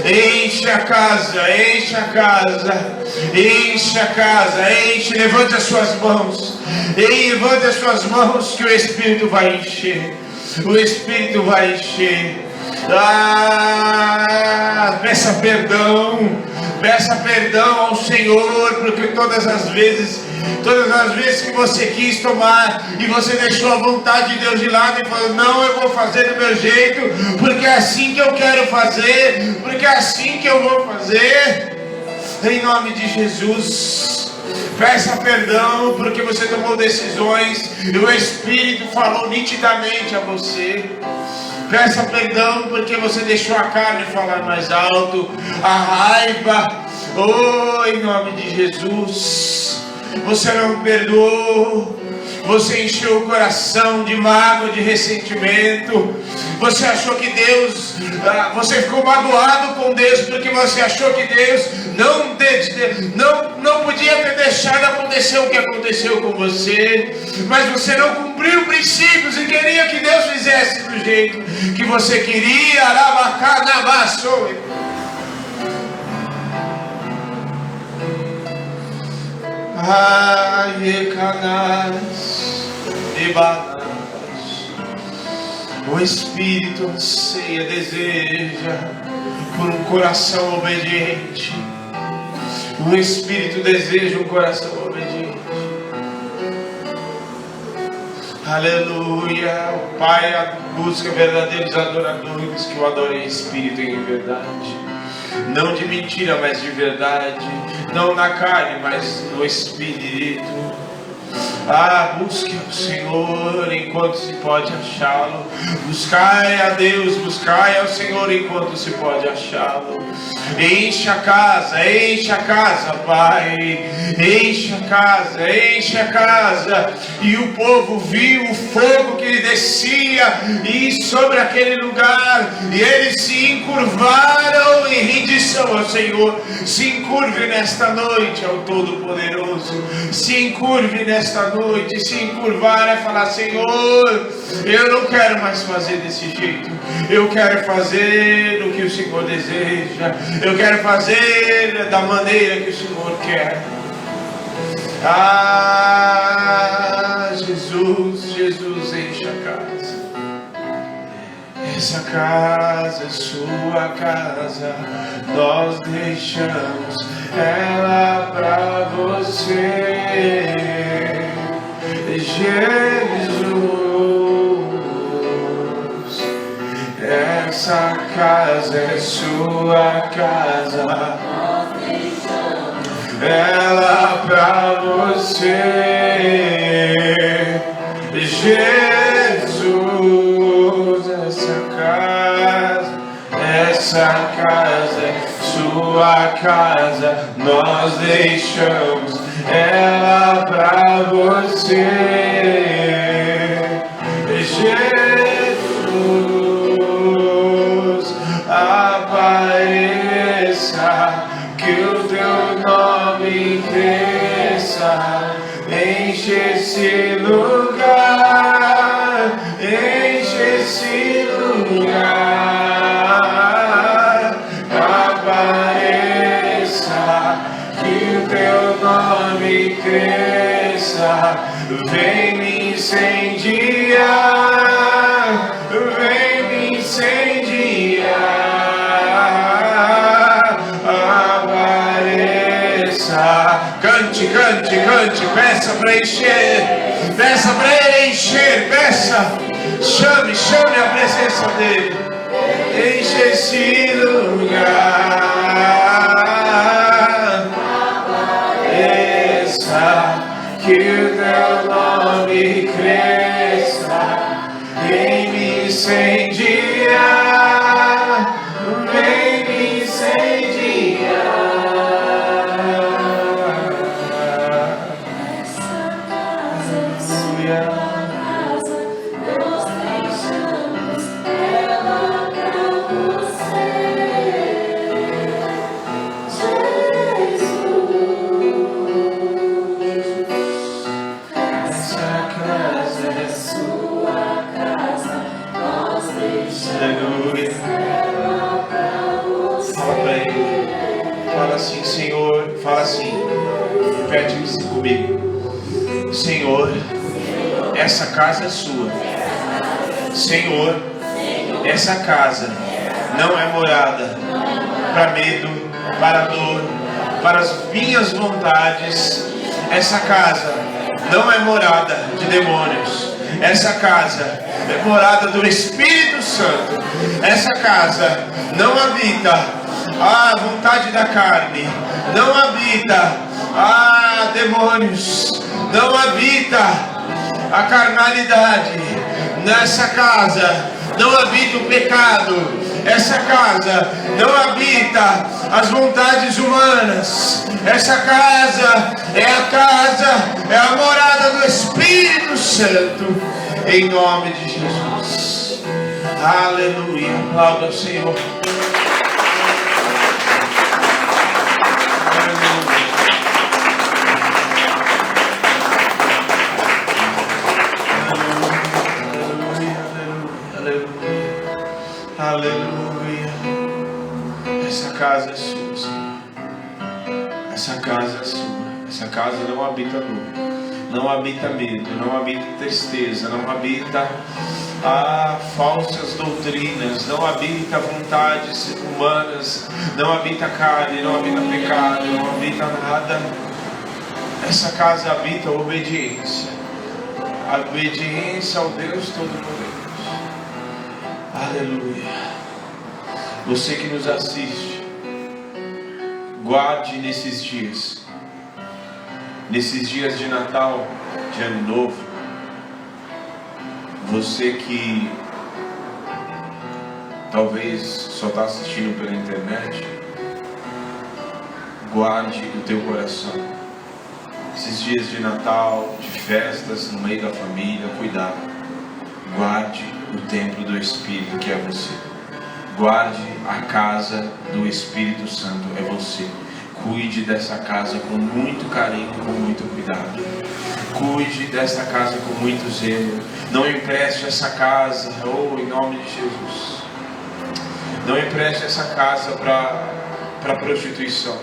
Enche a casa, levante as suas mãos, que o Espírito vai encher, peça perdão ao Senhor, porque todas as vezes que você quis tomar e você deixou a vontade de Deus de lado e falou, não, eu vou fazer do meu jeito, porque é assim que eu quero fazer, porque é assim que eu vou fazer. Em nome de Jesus, peça perdão porque você tomou decisões e o Espírito falou nitidamente a você. Peça perdão porque você deixou a carne falar mais alto, a raiva. Em nome de Jesus, você não perdoou, você encheu o coração de mágoa, de ressentimento. Você achou que Deus, você ficou magoado com Deus porque você achou que Deus não podia ter deixado acontecer o que aconteceu com você, mas você não cumpriu princípios e queria que Deus fizesse do jeito que você queria. Ai, canais e bananas. O Espírito anseia, deseja por um coração obediente. O Espírito deseja um coração obediente. Aleluia. O Pai busca verdadeiros adoradores que o adorem em espírito e em verdade. Não de mentira, mas de verdade. Não na carne, mas no Espírito. Busque o Senhor enquanto se pode achá-lo. Buscai a Deus, buscai ao Senhor enquanto se pode achá-lo. Enche a casa, Pai. Enche a casa. E o povo viu o fogo que descia e sobre aquele lugar. E eles se encurvaram em rendição ao Senhor. Se encurve nesta noite ao Todo-Poderoso. Se encurve nesta noite. Se encurvar é falar: Senhor, eu não quero mais fazer desse jeito. Eu quero fazer o que o Senhor deseja. Eu quero fazer da maneira que o Senhor quer. Jesus, enche a casa. Essa casa é sua casa. Nós deixamos ela pra você, Jesus. Essa casa é sua casa. Nós deixamos ela pra você, Jesus. Essa casa é sua casa. Nós deixamos ela pra você, Jesus. Apareça, que o teu nome cresça. Enche esse lugar, enche esse lugar. Apareça, que o teu nome cresça. Vem me incendiar, vem me incendiar. Apareça. Cante, peça para encher, peça. Chame a presença dele. Enche esse lugar. Apareça, que o teu nome cresça. Vem me incendiar, vem me incendiar. Fala assim, repete isso comigo. Senhor, essa casa é sua. Senhor, essa casa não é morada para medo, para dor, para as minhas vontades. Essa casa não é morada de demônios. Essa casa é morada do Espírito Santo. Essa casa não habita a vontade da carne, não habita demônios, não habita a carnalidade. Nessa casa não habita o pecado. Essa casa não habita as vontades humanas. Essa casa é a morada do Espírito Santo, em nome de Jesus. Aleluia. Aplauda ao Senhor. Aleluia. Essa casa é sua, Senhor. Essa casa é sua. Essa casa não habita dor, não habita medo, não habita tristeza, não habita falsas doutrinas, não habita vontades humanas, não habita carne, não habita pecado, não habita nada. Essa casa habita obediência, a obediência ao Deus Todo-Poderoso. Aleluia. Você que nos assiste, guarde nesses dias de Natal, de Ano Novo, você que talvez só está assistindo pela internet, guarde o teu coração. Esses dias de Natal, de festas no meio da família, cuidado. Guarde o templo do Espírito, que é você. Guarde a casa do Espírito Santo, é você. Cuide dessa casa com muito carinho, com muito cuidado. Cuide dessa casa com muito zelo. Não empreste essa casa, em nome de Jesus. Não empreste essa casa para prostituição.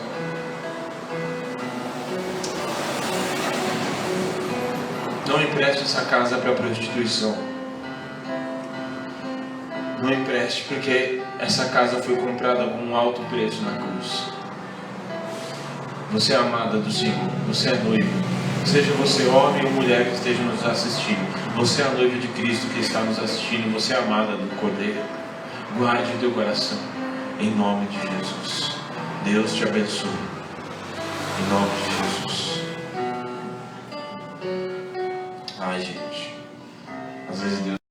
Não empreste essa casa para prostituição. Não empreste, porque essa casa foi comprada com um alto preço na cruz. Você é amada do Senhor, você é noiva. Seja você homem ou mulher que esteja nos assistindo, você é a noiva de Cristo que está nos assistindo, você é amada do Cordeiro. Guarde o teu coração, em nome de Jesus. Deus te abençoe, em nome de Jesus. Ai, gente, às vezes Deus